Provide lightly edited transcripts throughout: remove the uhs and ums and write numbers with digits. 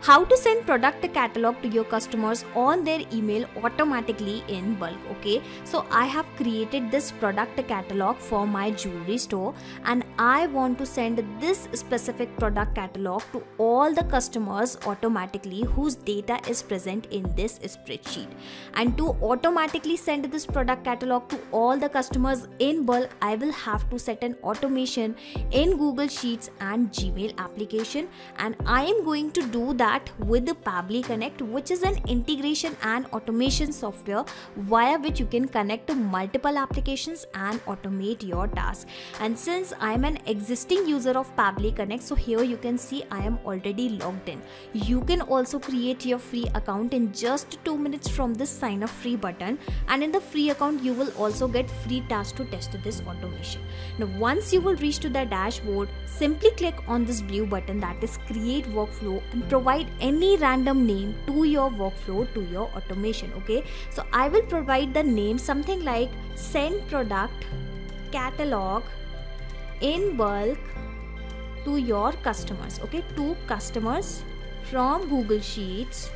How to send product catalog to your customers on their email automatically in bulk. Okay, so I have created this product catalog for my jewelry store, and I want to send this specific product catalog to all the customers automatically whose data is present in this spreadsheet. And to automatically send this product catalog to all the customers in bulk, I will have to set an automation in Google Sheets and Gmail application, and I am going to do that with the Pabbly Connect, which is an integration and automation software via which you can connect to multiple applications and automate your tasks. And since I am an existing user of Pabbly Connect, so here you can see I am already logged in. You can also create your free account in just 2 minutes from this sign up free button, and in the free account you will also get free tasks to test this automation. Now once you will reach to the dashboard, simply click on this blue button, that is create workflow, and provide any random name to your workflow, to your automation. Okay, so I will provide the name something like send product catalog in bulk to your customers. Okay, to customers from Google Sheets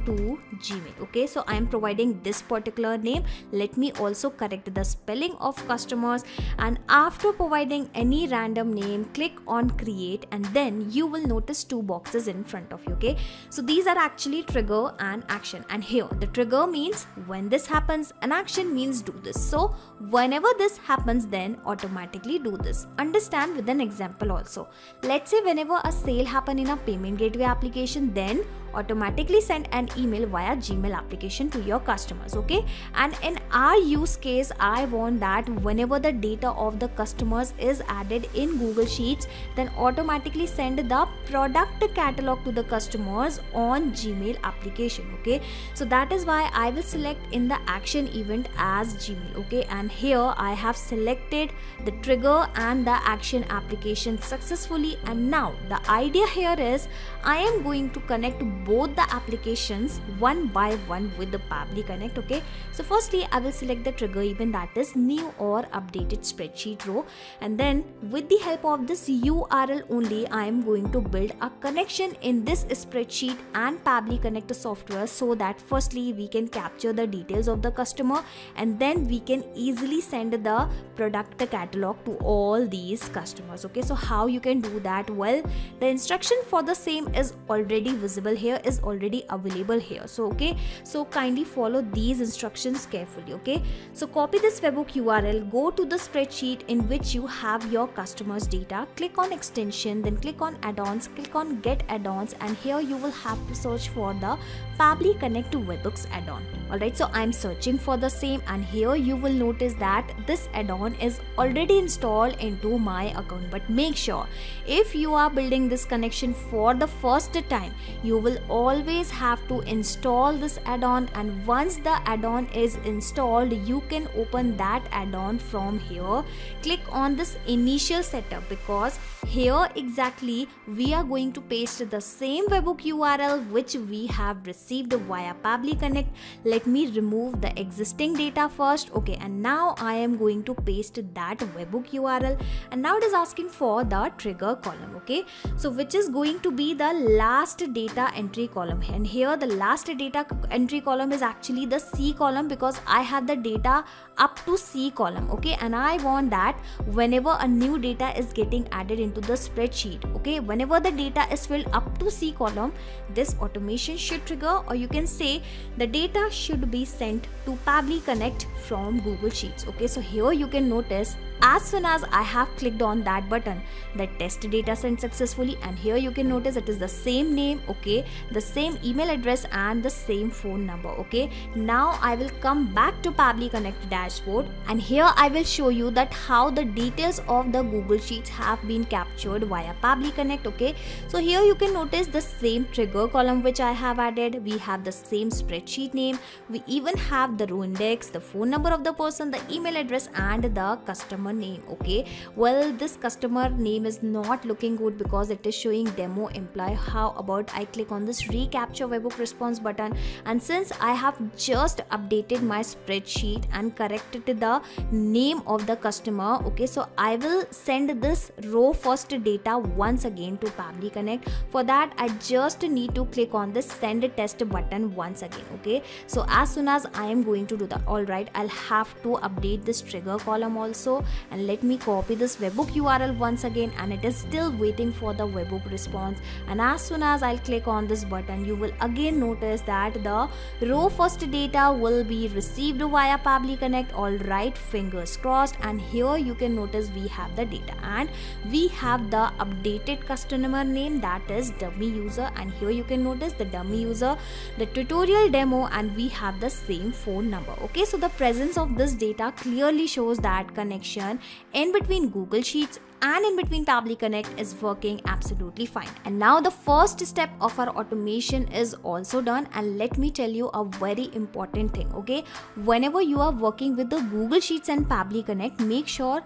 to Gmail. Okay, so I am providing this particular name. Let me also correct the spelling of customers, and after providing any random name, click on create, and then you will notice two boxes in front of you. Okay, so these are actually trigger and action, and here the trigger means when this happens, and action means do this. So whenever this happens, then automatically do this. Understand with an example also. Let's say whenever a sale happen in a payment gateway application, then automatically send an email via Gmail application to your customers. Okay, and in our use case, I want that whenever the data of the customers is added in Google Sheets, then automatically send the product catalog to the customers on Gmail application. Okay, so that is why I will select in the action event as Gmail. Okay, and here I have selected the trigger and the action application successfully, and now the idea here is I am going to connect both the applications one by one with the Pabbly Connect. Okay, so firstly I will select the trigger event, that is new or updated spreadsheet row, and then with the help of this URL only I am going to build a connection in this spreadsheet and Pabbly Connect software, so that firstly we can capture the details of the customer, and then we can easily send the product catalog to all these customers. Okay, so how you can do that? Well, the instruction for the same is already visible here, is already available here. So okay, so kindly follow these instructions carefully. Okay, so copy this webhook URL, go to the spreadsheet in which you have your customers data, click on extension, then click on add-ons, click on get add-ons, and here you will have to search for the Pabbly Connect to Webhooks add-on. Alright, so I'm searching for the same, and here you will notice that this add-on is already installed into my account. But make sure if you are building this connection for the first time, you will always have to install this add-on, and once the add-on is installed, you can open that add-on from here. Click on this initial setup, because here exactly we are going to paste the same webhook URL which we have received via Pabbly Connect. Let me remove the existing data first. Okay, and now I am going to paste that webhook URL, and now it is asking for the trigger column. Okay, so which is going to be the last data entry column, and here the last data entry column is actually the C column, because I have the data up to C column. Okay, and I want that whenever a new data is getting added into the spreadsheet, okay, whenever the data is filled up to C column, this automation should trigger, or you can say the data should be sent to Pabbly Connect from Google Sheets. Okay, so here you can notice as soon as I have clicked on that button, the test data sent successfully, and here you can notice it is the same name, okay, the same email address and the same phone number. Okay, now I will come back to Pabbly Connect dashboard, and here I will show you that how the details of the Google Sheets have been captured via Pabbly Connect. Okay, so here you can notice the same trigger column which I have added, we have the same spreadsheet name, we even have the row index, the phone number of the person, the email address and the customer name. Okay, well, this customer name is not looking good because it is showing demo employee. How about I click on this recapture webhook response button, and since I have just updated my spreadsheet and corrected the name of the customer, okay, so I will send this row first data once again to Pabbly Connect. For that, I just need to click on the send test button once again. Okay, so as soon as I am going to do that, alright, I'll have to update this trigger column also, and let me copy this webhook URL once again, and it is still waiting for the webhook response. And as soon as I'll click on this button, you will again notice that the row first data will be received via Pabbly Connect. Alright, fingers crossed. And here you can notice we have the data, and we have the updated customer name, that is dummy user, and here you can notice the dummy user, the tutorial demo, and we have the same phone number. Okay, so the presence of this data clearly shows that connection in between Google Sheets and in between Pabbly Connect is working absolutely fine. And now the first step of our automation is also done, and let me tell you a very important thing. Okay, whenever you are working with the Google Sheets and Pabbly Connect, make sure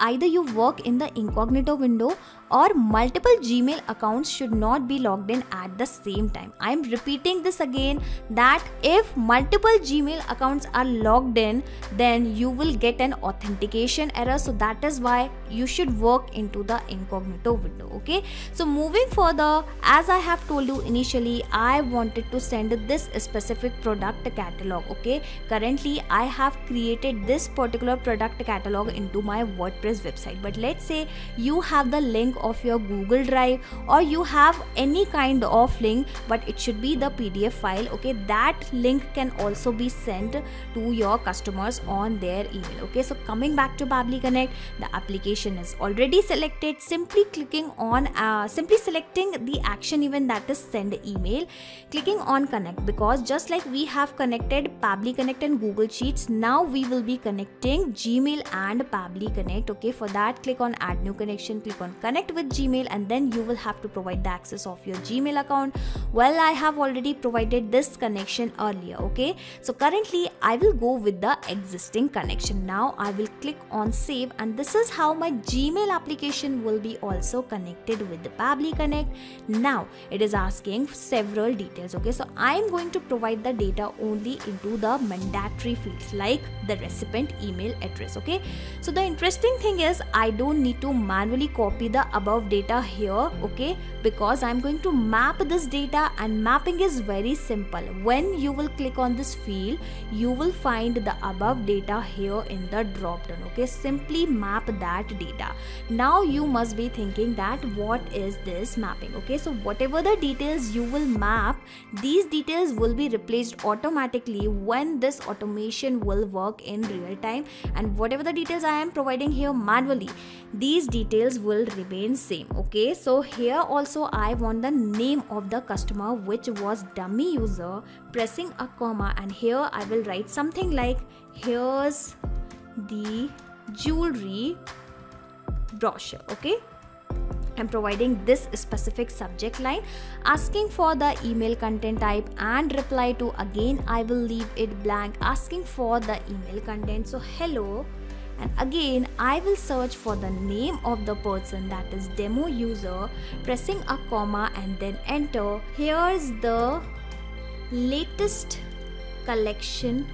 either you work in the incognito window or multiple Gmail accounts should not be logged in at the same time. I am repeating this again, that if multiple Gmail accounts are logged in, then you will get an authentication error. So that is why you should work into the incognito window. Okay, so moving further, as I have told you initially, I wanted to send this specific product catalog. Okay, currently I have created this particular product catalog into my WordPress website, but let's say you have the link of your Google Drive, or you have any kind of link, but it should be the PDF file. Okay, that link can also be sent to your customers on their email. Okay, so coming back to Pabbly Connect, the application is already selected. Simply clicking on simply selecting the action event, that is send email, clicking on connect, because just like we have connected Pabbly Connect and Google Sheets, now we will be connecting Gmail and Pabbly Connect. Okay, for that, click on add new connection, click on connect with Gmail, and then you will have to provide the access of your Gmail account. Well, I have already provided this connection earlier. Okay, so currently I will go with the existing connection. Now I will click on save, and this is how my Gmail application will be also connected with the Pabbly Connect. Now it is asking several details. Okay, so I am going to provide the data only into the mandatory fields like the recipient email address. Okay, so the interesting thing is I don't need to manually copy the above data here. Okay, because I'm going to map this data, and mapping is very simple. When you will click on this field, you will find the above data here in the drop down. Okay, simply map that data. Now you must be thinking that what is this mapping? Okay, so whatever the details you will map, these details will be replaced automatically when this automation will work in real time, and whatever the details I am providing here manually, these details will remain same. Okay, so here also I want the name of the customer, which was dummy user, pressing a comma, and here I will write something like here's the jewelry brochure. Okay, I'm providing this specific subject line, asking for the email content type and reply to, again I will leave it blank, asking for the email content, so hello, and again I will search for the name of the person, that is demo user, pressing a comma and then enter. Here's the latest collection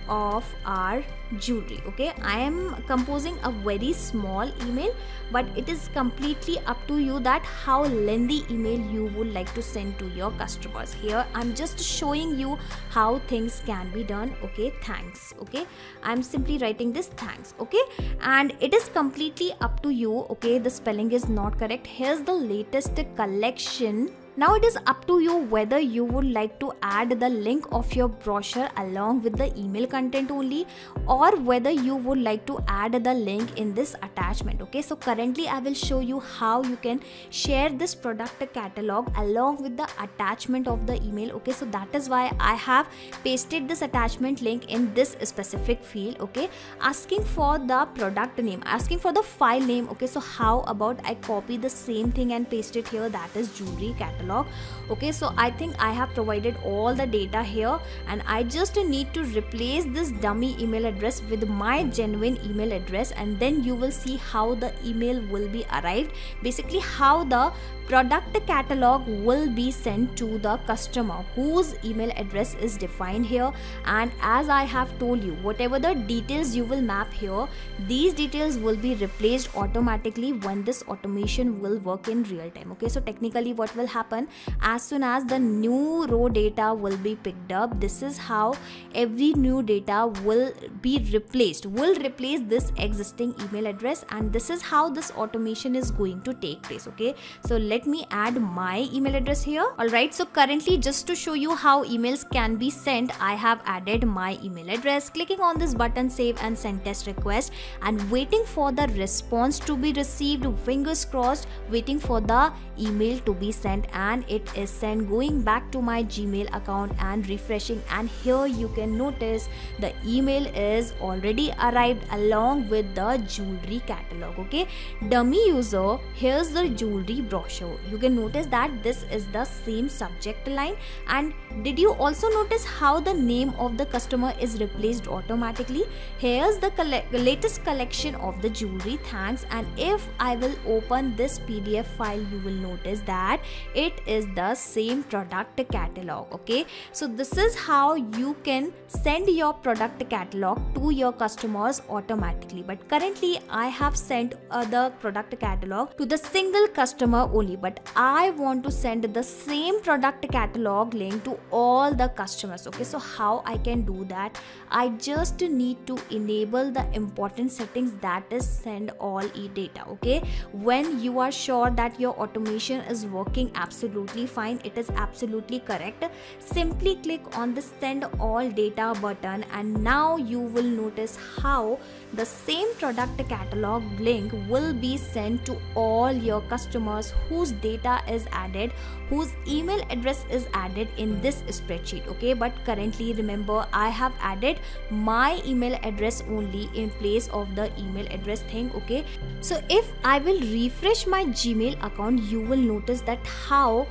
of our jewelry. Okay, I am composing a very small email, but it is completely up to you that how lengthy email you would like to send to your customers. Here I'm just showing you how things can be done. Okay, thanks. Okay, I'm simply writing this thanks. Okay, and it is completely up to you. Okay, the spelling is not correct. Here's the latest collection. Now it is up to you whether you would like to add the link of your brochure along with the email content only, or whether you would like to add the link in this attachment. Okay, so currently I will show you how you can share this product catalog along with the attachment of the email. Okay, so that is why I have pasted this attachment link in this specific field. Okay, asking for the product name, asking for the file name. Okay, so how about I copy the same thing and paste it here, that is jewelry catalog. catalog. Okay, so I think I have provided all the data here, and I just need to replace this dummy email address with my genuine email address, and then you will see how the email will be arrived, basically how the product catalog will be sent to the customer whose email address is defined here. And as I have told you, whatever the details you will map here, these details will be replaced automatically when this automation will work in real time. Okay, so technically what will happen, as soon as the new row data will be picked up, this is how every new data will be replaced, will replace this existing email address, and this is how this automation is going to take place. Okay, so let me add my email address here. Alright, so currently, just to show you how emails can be sent, I have added my email address, clicking on this button save and send test request, and waiting for the response to be received, fingers crossed, waiting for the email to be sent, and it is sent. Going back to my Gmail account and refreshing, and here you can notice the email is already arrived along with the jewelry catalog. Okay, dummy user, here's the jewelry brochure. You can notice that this is the same subject line, and did you also notice how the name of the customer is replaced automatically? Here's the latest collection of the jewelry, thanks. And if I will open this PDF file, you will notice that it is the same product catalog. Okay, so this is how you can send your product catalog to your customers automatically. But currently I have sent the product catalog to the single customer only, but I want to send the same product catalog link to all the customers. Okay, so how I can do that? I just need to enable the important settings, that is send all e-data. Okay, when you are sure that your automation is working absolutely fine, it is absolutely correct, simply click on the send all data button, and now you will notice how the same product catalog link will be sent to all your customers whose data is added, whose email address is added in this spreadsheet. Okay, but currently remember I have added my email address only in place of the email address thing. Okay, so if I will refresh my Gmail account, you will notice that how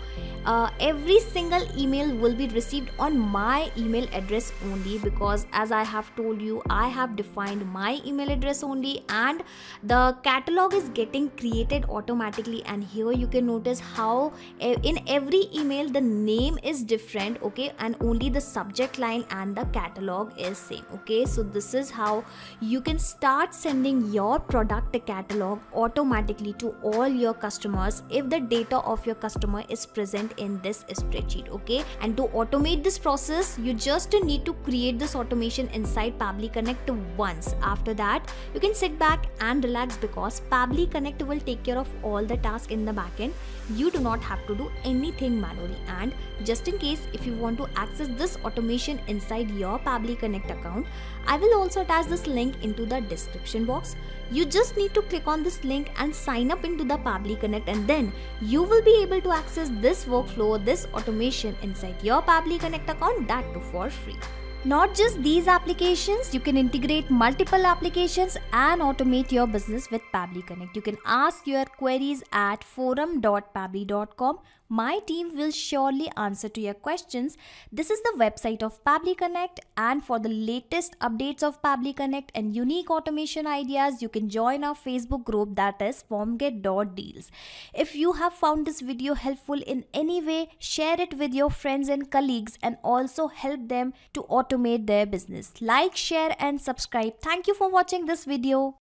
every single email will be received on my email address only, because as I have told you, I have defined my email address only, and the catalog is getting created automatically. And here you can notice how in every email the name is different. Okay, and only the subject line and the catalog is same. Okay, so this is how you can start sending your product catalog automatically to all your customers if the data of your customer is present in this spreadsheet. Okay, and to automate this process, you just need to create this automation inside Pabbly Connect once. After that, you can sit back and relax, because Pabbly Connect will take care of all the tasks in the backend. You do not have to do anything manually. And just in case if you want to access this automation inside your Pabbly Connect account, I will also attach this link into the description box. You just need to click on this link and sign up into the Pabbly Connect, and then you will be able to access this workflow, this automation inside your Pabbly Connect account, that too for free. Not just these applications, you can integrate multiple applications and automate your business with Pabbly Connect. You can ask your queries at forum.pabbly.com. My team will surely answer to your questions. This is the website of Pabbly Connect, and for the latest updates of Pabbly Connect and unique automation ideas, you can join our Facebook group, that is formget.deals. If you have found this video helpful in any way, share it with your friends and colleagues, and also help them to automate their business. Like, share and subscribe. Thank you for watching this video.